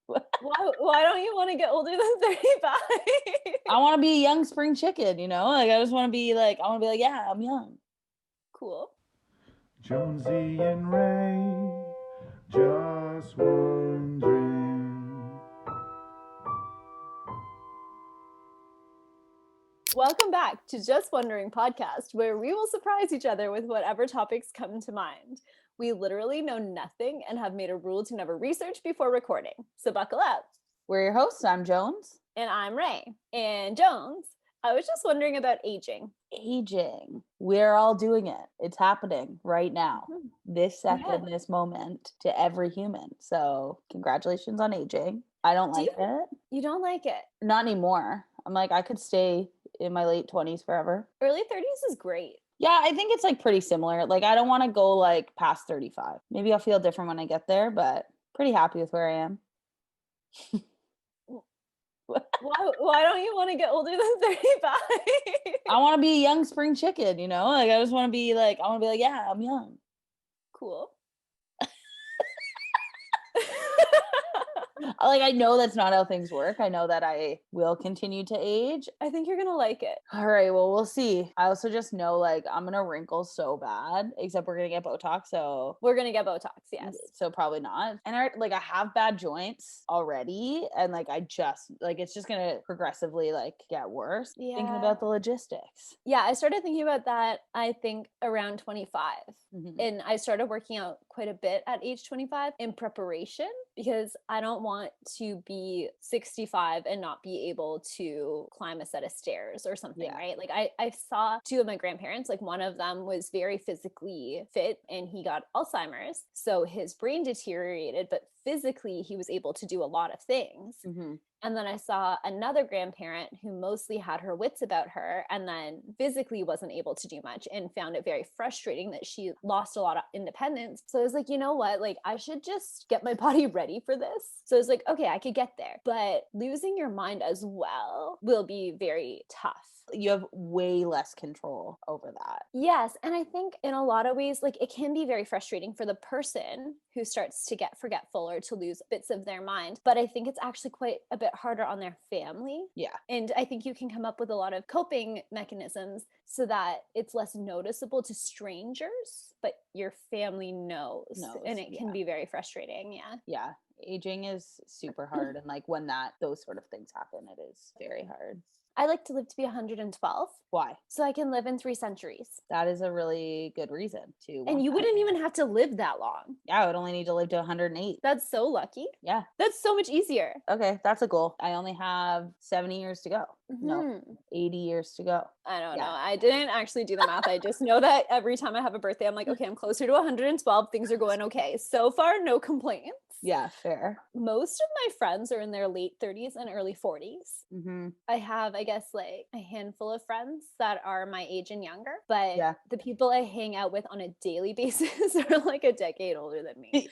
Why don't you want to get older than 35? I want to be a young spring chicken, Like I just want to be like, yeah, I'm young. Cool. Jonesy and Ray, just wondering. Welcome back to Just Wondering podcast, where we will surprise each other with whatever topics come to mind. We literally know nothing and have made a rule to never research before recording. So buckle up. We're your hosts. I'm Jones. And I'm Ray. And Jones, I was just wondering about aging. Aging. We're all doing it. It's happening right now. This second, Yeah. this moment to every human. So congratulations on aging. I don't like it. You don't like it? Not anymore. I'm like, I could stay in my late 20s forever. Early 30s is great. Yeah, I think it's like pretty similar. Like I don't want to go like past 35. Maybe I'll feel different when I get there, but pretty happy with where I am. Why don't you want to get older than 35? I want to be a young spring chicken, Like I just want to be like, yeah, I'm young. Cool. Like I know that's not how things work. I know that I will continue to age. I think you're gonna like it. All right, well, we'll see. I also just know like I'm gonna wrinkle so bad, except we're gonna get Botox, so we're gonna get Botox, yes. So probably not. And I have bad joints already, and like I just like it's just gonna progressively like get worse. Yeah. Thinking about the logistics. Yeah, I started thinking about that, I think around 25. And I started working out quite a bit at age 25 in preparation, because I don't want to be 65 and not be able to climb a set of stairs or something, right? Like I saw two of my grandparents, like one of them was very physically fit and he got Alzheimer's. So his brain deteriorated, but physically he was able to do a lot of things. And then I saw another grandparent who mostly had her wits about her and then physically wasn't able to do much and found it very frustrating that she lost a lot of independence. So I was like, you know what? Like, I should just get my body ready for this. So I was like, okay, I could get there. But losing your mind as well will be very tough. You have way less control over that. Yes. And I think in a lot of ways, like it can be very frustrating for the person who starts to get forgetful or to lose bits of their mind. But I think it's actually quite a bit harder on their family. Yeah. And I think you can come up with a lot of coping mechanisms so that it's less noticeable to strangers, but your family knows. And it can be very frustrating. Yeah. Yeah. Aging is super hard. And like when those sort of things happen, it is very hard. I like to live to be 112. Why? So I can live in 3 centuries. That is a really good reason to. And you wouldn't even have to live that long. Yeah, I would only need to live to 108. That's so lucky. Yeah. That's so much easier. Okay, that's a goal. I only have 70 years to go. No, 80 years to go. I don't know. I didn't actually do the math. I just know that every time I have a birthday, I'm like, okay, I'm closer to 112. Things are going okay. So far, no complaints. Yeah, fair. Most of my friends are in their late 30s and early 40s. I have, I guess, like a handful of friends that are my age and younger, but the people I hang out with on a daily basis are like a decade older than me.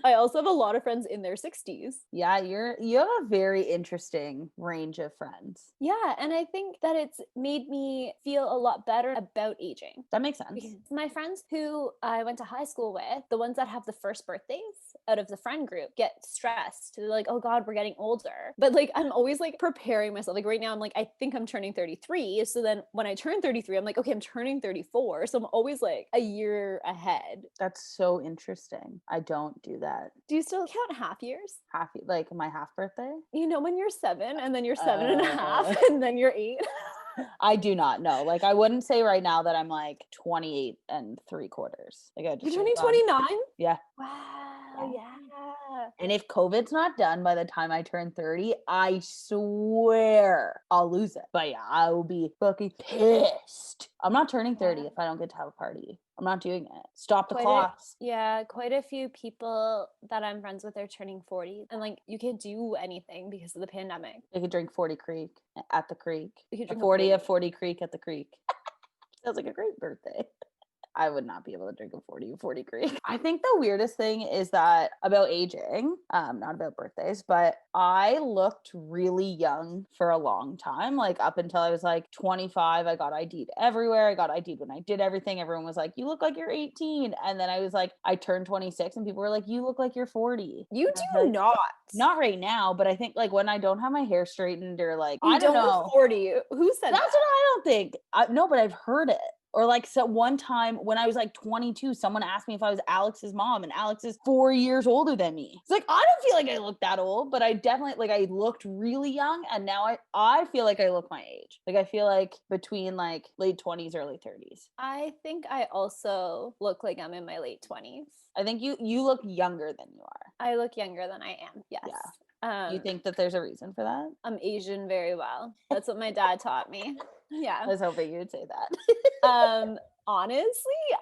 I also have a lot of friends in their 60s. Yeah, you have a very interesting range of friends. Yeah, and I think that it's made me feel a lot better about aging. That makes sense. Because my friends who I went to high school with, the ones that have the first birthdays out of the friend group, get stressed. They're like, oh God, we're getting older. But like, I'm always like preparing myself. Like right now, I'm like, I think I'm turning 33. So then when I turn 33, I'm like, okay, I'm turning 34. So I'm always like a year ahead. That's so interesting. I don't do that. Do you still count half years? Half, like my half birthday? You know, when you're 7 and then you're 7.5 and then you're 8. I do not know. Like, I wouldn't say right now that I'm like 28 3/4. Like, I just you're turning 29? Yeah. Wow. Yeah. And if COVID's not done by the time I turn 30, I swear I'll lose it. But yeah, I will be fucking pissed. I'm not turning 30 if I don't get to have a party. I'm not doing it. Stop the clocks. Quite a few people that I'm friends with are turning 40. And like, you can't do anything because of the pandemic. They could drink 40 Creek at the creek. You could drink 40 of 40 Creek at the creek. Sounds like a great birthday. I would not be able to drink a 40 Greek. I think the weirdest thing is that about aging, not about birthdays, but I looked really young for a long time. Like up until I was like 25, I got ID'd everywhere. I got ID'd when I did everything. Everyone was like, you look like you're 18. And then I was like, I turned 26 and people were like, you look like you're 40. You And I was do like, not. not right now, but I think like when I don't have my hair straightened or like, You I don't look know. 40. Who said That's that? what I don't think. No, but I've heard it. Or like so one time when I was like 22, someone asked me if I was Alex's mom, and Alex is 4 years older than me. It's like I don't feel like I look that old, but I definitely like I looked really young, and now I feel like I look my age. Like I feel like between like late 20s, early 30s. I think I also look like I'm in my late 20s. I think you look younger than you are. I look younger than I am. Yes. You think that there's a reason for that? I'm Asian very well. That's what my dad taught me. Yeah. I was hoping you would say that. Honestly,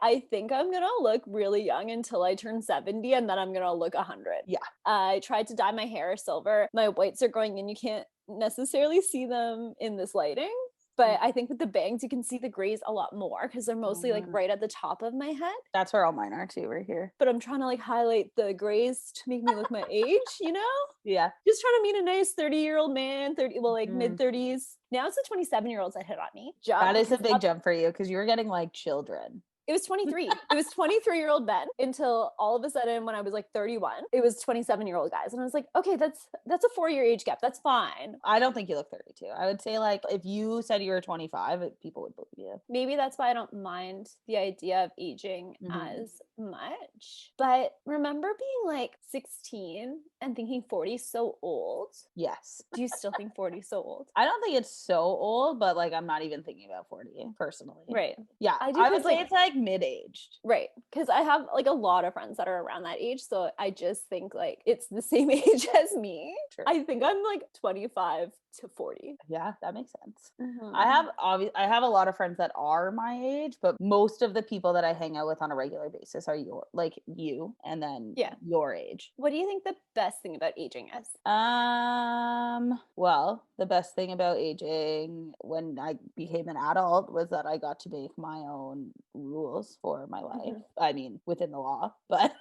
I think I'm gonna look really young until I turn 70, and then I'm gonna look 100. Yeah. I tried to dye my hair silver. My whites are growing in. You can't necessarily see them in this lighting, but I think with the bangs you can see the grays a lot more because they're mostly like right at the top of my head. That's where all mine are too, right here. But I'm trying to like highlight the grays to make me look my age, you know? Yeah. Just trying to meet a nice 30-year-old man, mid 30s. Now it's the 27-year-olds that hit on me. That is a big jump for you because you were getting like children. It was 23. It was 23-year-old men until all of a sudden when I was like 31, it was 27-year-old guys. And I was like, okay, that's a 4-year age gap. That's fine. I don't think you look 32. I would say like if you said you were 25, people would believe you. Maybe that's why I don't mind the idea of aging as much. But remember being like 16 and thinking 40 is so old? Yes. Do you still think 40 is so old? I don't think it's so old, but like I'm not even thinking about 40 personally. Right. Yeah. I do, I would 'cause, say like- it's like mid-aged. Right. Because I have like a lot of friends that are around that age. So I just think like it's the same age as me. True. I think I'm like 25 to 40. Yeah, that makes sense. Mhm. I have a lot of friends that are my age, but most of the people that I hang out with on a regular basis are you and then your age. What do you think the best thing about aging is? Well, the best thing about aging when I became an adult was that I got to make my own rules for my life. I mean, within the law, but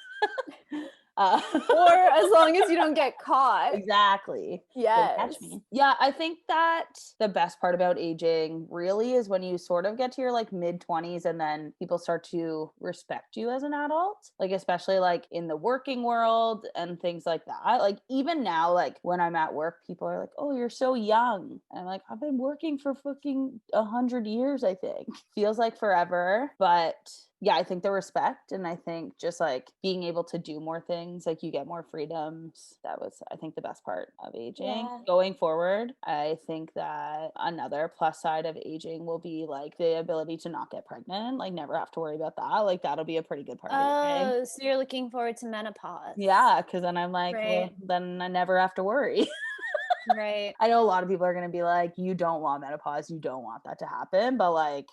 or as long as you don't get caught. Exactly. Yes. Catch me. Yeah, I think that the best part about aging really is when you sort of get to your like mid 20s and then people start to respect you as an adult, like especially like in the working world and things like that. Like even now, like when I'm at work, people are like, "Oh, you're so young," and I'm like, "I've been working for fucking 100 years. I think feels like forever, but." Yeah, I think the respect, and I think just like being able to do more things, like you get more freedoms. That was, I think, the best part of aging. Yeah. Going forward, I think that another plus side of aging will be like the ability to not get pregnant, like never have to worry about that. Like that'll be a pretty good part of aging. Oh, so you're looking forward to menopause. Yeah, because then I'm like, well, Right. then I never have to worry. Right. I know a lot of people are going to be like, you don't want menopause, you don't want that to happen, but like,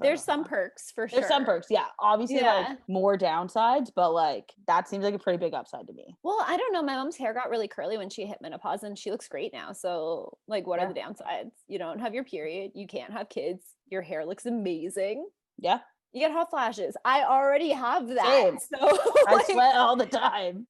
There's some perks for sure. there's some perks, yeah. Obviously, Yeah. like more downsides, but like that seems like a pretty big upside to me. Well, I don't know. My mom's hair got really curly when she hit menopause and she looks great now. So, like, what are the downsides? You don't have your period. You can't have kids. Your hair looks amazing. Yeah, You get hot flashes. I already have that. Same. So, I like, sweat all the time.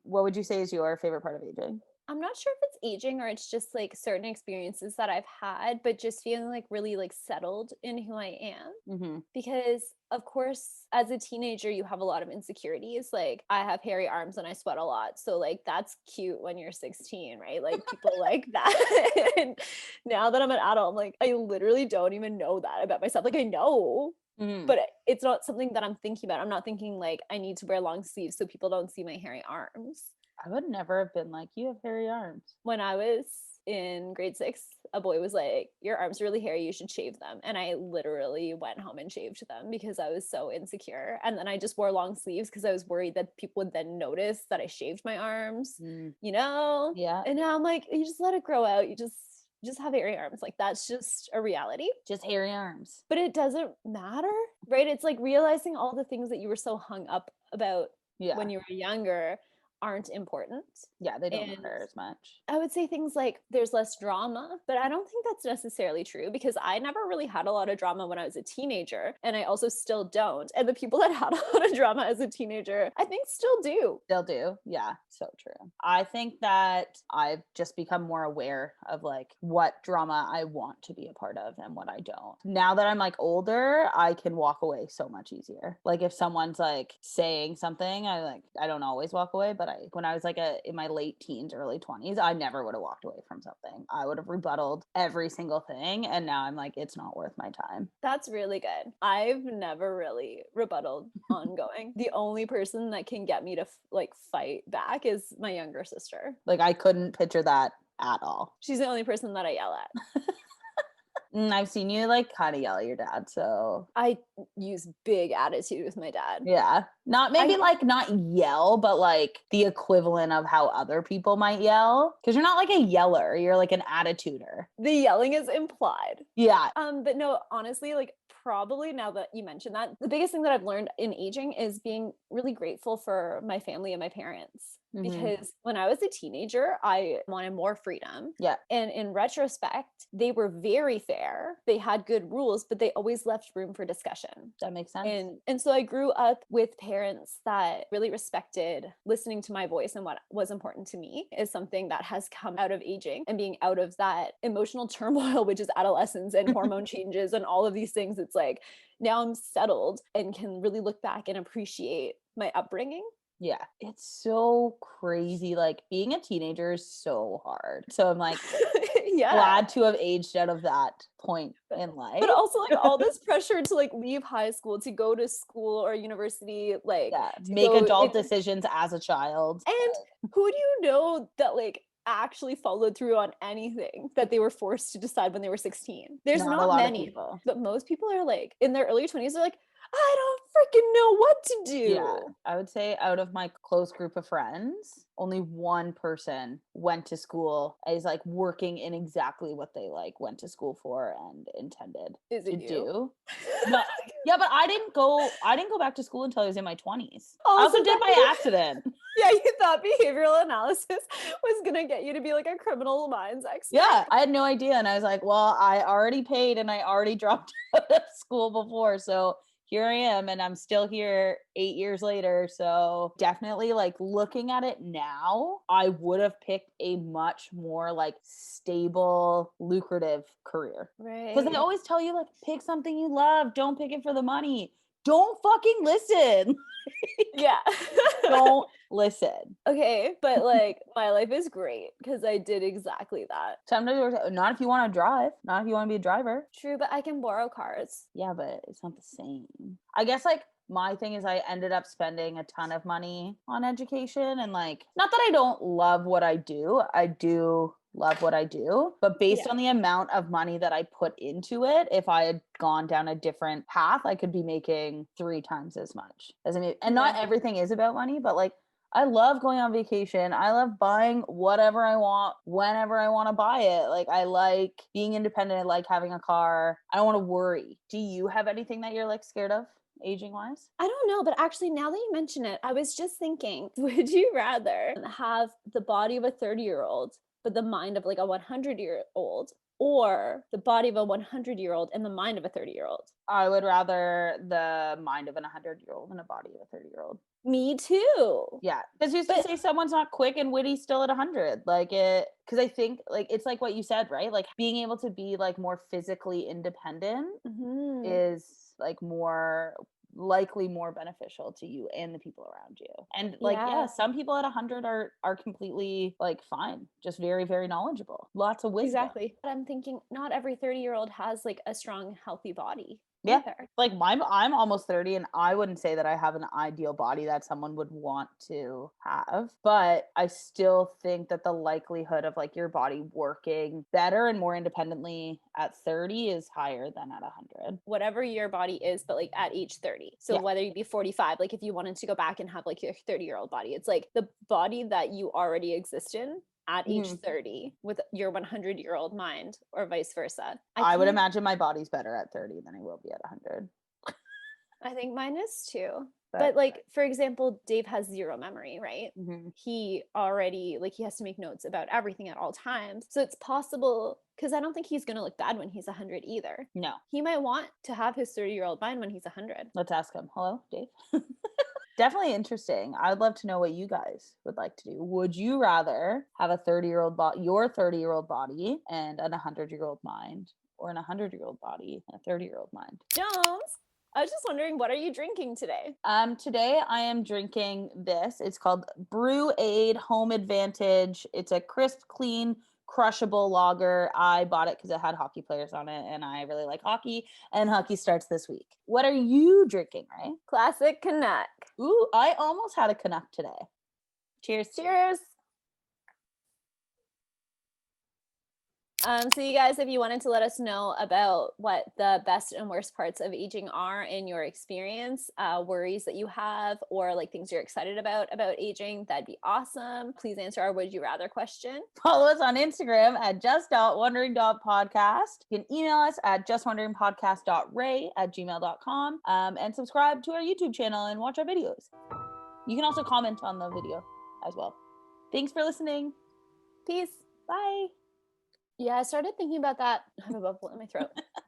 What would you say is your favorite part of aging? I'm not sure if it's aging or it's just like certain experiences that I've had, but just feeling like really like settled in who I am. Mm-hmm. Because of course, as a teenager, you have a lot of insecurities. Like I have hairy arms and I sweat a lot. So like that's cute when you're 16, right? Like people like that. And now that I'm an adult, I'm like, I literally don't even know that about myself. Like I know, but it's not something that I'm thinking about. I'm not thinking like I need to wear long sleeves so people don't see my hairy arms. I would never have been like, you have hairy arms. When I was in grade 6, a boy was like, your arms are really hairy, you should shave them. And I literally went home and shaved them because I was so insecure. And then I just wore long sleeves because I was worried that people would then notice that I shaved my arms, you know? Yeah. And now I'm like, you just let it grow out. You just have hairy arms. Like that's just a reality. Just hairy arms. But it doesn't matter, right? It's like realizing all the things that you were so hung up about when you were younger aren't important. Yeah, they don't And matter as much. I would say things like there's less drama, but I don't think that's necessarily true because I never really had a lot of drama when I was a teenager, and I also still don't. And the people that had a lot of drama as a teenager, I think still do. They'll do. Yeah, so true. I think that I've just become more aware of like what drama I want to be a part of and what I don't. Now that I'm like older, I can walk away so much easier. Like if someone's like saying something, I don't always walk away, but when I was like in my late teens, early 20s, I never would have walked away from something. I would have rebutted every single thing, and now I'm like, it's not worth my time. That's really good. I've never really rebutted ongoing. The only person that can get me to like fight back is my younger sister. Like I couldn't picture that at all. She's the only person that I yell at. I've seen you like kind of yell at your dad, so I use big attitude with my dad. yeah. Not maybe like not yell, but like the equivalent of how other people might yell. Because you're not like a yeller, you're like an attituder. The yelling is implied. Yeah. But no, honestly, like probably now that you mentioned that, the biggest thing that I've learned in aging is being really grateful for my family and my parents. Because when I was a teenager, I wanted more freedom. Yeah. And in retrospect, they were very fair. They had good rules, but they always left room for discussion. That makes sense. And so I grew up with parents that really respected listening to my voice, and what was important to me is something that has come out of aging and being out of that emotional turmoil, which is adolescence and hormone changes and all of these things. It's like now I'm settled and can really look back and appreciate my upbringing. Yeah, it's so crazy. Like being a teenager is so hard. So I'm like glad to have aged out of that point in life. But also like all this pressure to like leave high school, to go to school or university, like make adult decisions as a child. And who do you know that like actually followed through on anything that they were forced to decide when they were 16? There's not many, but most people are like in their early 20s, they're like, I don't freaking know what to do. Yeah, I would say out of my close group of friends, only one person went to school, is like working in exactly what they like went to school for and intended to do. No, yeah, but I didn't go back to school until I was in my 20s. I also did by accident. Yeah, you thought behavioral analysis was gonna get you to be like a criminal minds expert. Yeah, I had no idea, and I was like, well, I already paid and I already dropped out of school before, so here I am, and I'm still here 8 years later. So definitely like looking at it now, I would have picked a much more like stable, lucrative career. Right. Because they always tell you like, pick something you love. Don't pick it for the money. Don't fucking listen. Yeah. Don't listen. Okay, but like my life is great because I did exactly that. Sometimes not if you want to drive, not if you want to be a driver. True, but I can borrow cars. Yeah, but it's not the same. I guess like my thing is I ended up spending a ton of money on education, and like not that I don't love what I do love what I do, but based on the amount of money that I put into it, if I had gone down a different path, I could be making 3 times as much as I mean. And not everything is about money, but like I love going on vacation. I love buying whatever I want whenever I want to buy it. Like I like being independent. I like having a car. I don't want to worry. Do you have anything that you're like scared of aging wise? I don't know, but actually now that you mention it, I was just thinking, would you rather have the body of a 30-year-old but the mind of like a 100-year-old, or the body of a 100-year-old and the mind of a 30-year-old? I would rather the mind of a 100-year-old than a body of a 30-year-old. Me too. Yeah, because you used to say someone's not quick and witty still at 100. Like it, because I think like it's like what you said, right? Like being able to be like more physically independent is like more likely more beneficial to you and the people around you. And like some people at 100 are completely like fine, just very, very knowledgeable, lots of wisdom. Exactly. But I'm thinking not every 30-year-old has like a strong, healthy body. Yeah, like I'm almost 30, and I wouldn't say that I have an ideal body that someone would want to have, but I still think that the likelihood of like your body working better and more independently at 30 is higher than at 100. Whatever your body is, but like at age 30. So whether you be 45, like if you wanted to go back and have like your 30-year-old body, it's like the body that you already exist in at age 30 with your 100-year-old mind, or vice versa. I would imagine my body's better at 30 than it will be at 100. I think mine is too. But like, for example, Dave has zero memory, right? Mhm. He already, like, he has to make notes about everything at all times. So it's possible, because I don't think he's going to look bad when he's 100 either. No. He might want to have his 30-year-old mind when he's 100. Let's ask him. Hello, Dave. Definitely interesting. I'd love to know what you guys would like to do. Would you rather have a 30-year-old your 30-year-old body and an 100-year-old mind, or an 100-year-old body and a 30-year-old mind? Jones, I was just wondering, what are you drinking today? Today I am drinking this. It's called Brew Aid Home Advantage. It's a crisp, clean, crushable lager. I bought it because it had hockey players on it, and I really like hockey, and hockey starts this week. What are you drinking, Ray? Classic Canuck. Ooh, I almost had a Canuck today. Cheers. Cheers. So you guys, if you wanted to let us know about what the best and worst parts of aging are in your experience, worries that you have, or like things you're excited about aging, that'd be awesome. Please answer our would you rather question. Follow us on Instagram at just.wondering.podcast. You can email us at justwonderingpodcast.ray@gmail.com, and subscribe to our YouTube channel and watch our videos. You can also comment on the video as well. Thanks for listening. Peace. Bye. Yeah, I started thinking about that. I have a bubble in my throat.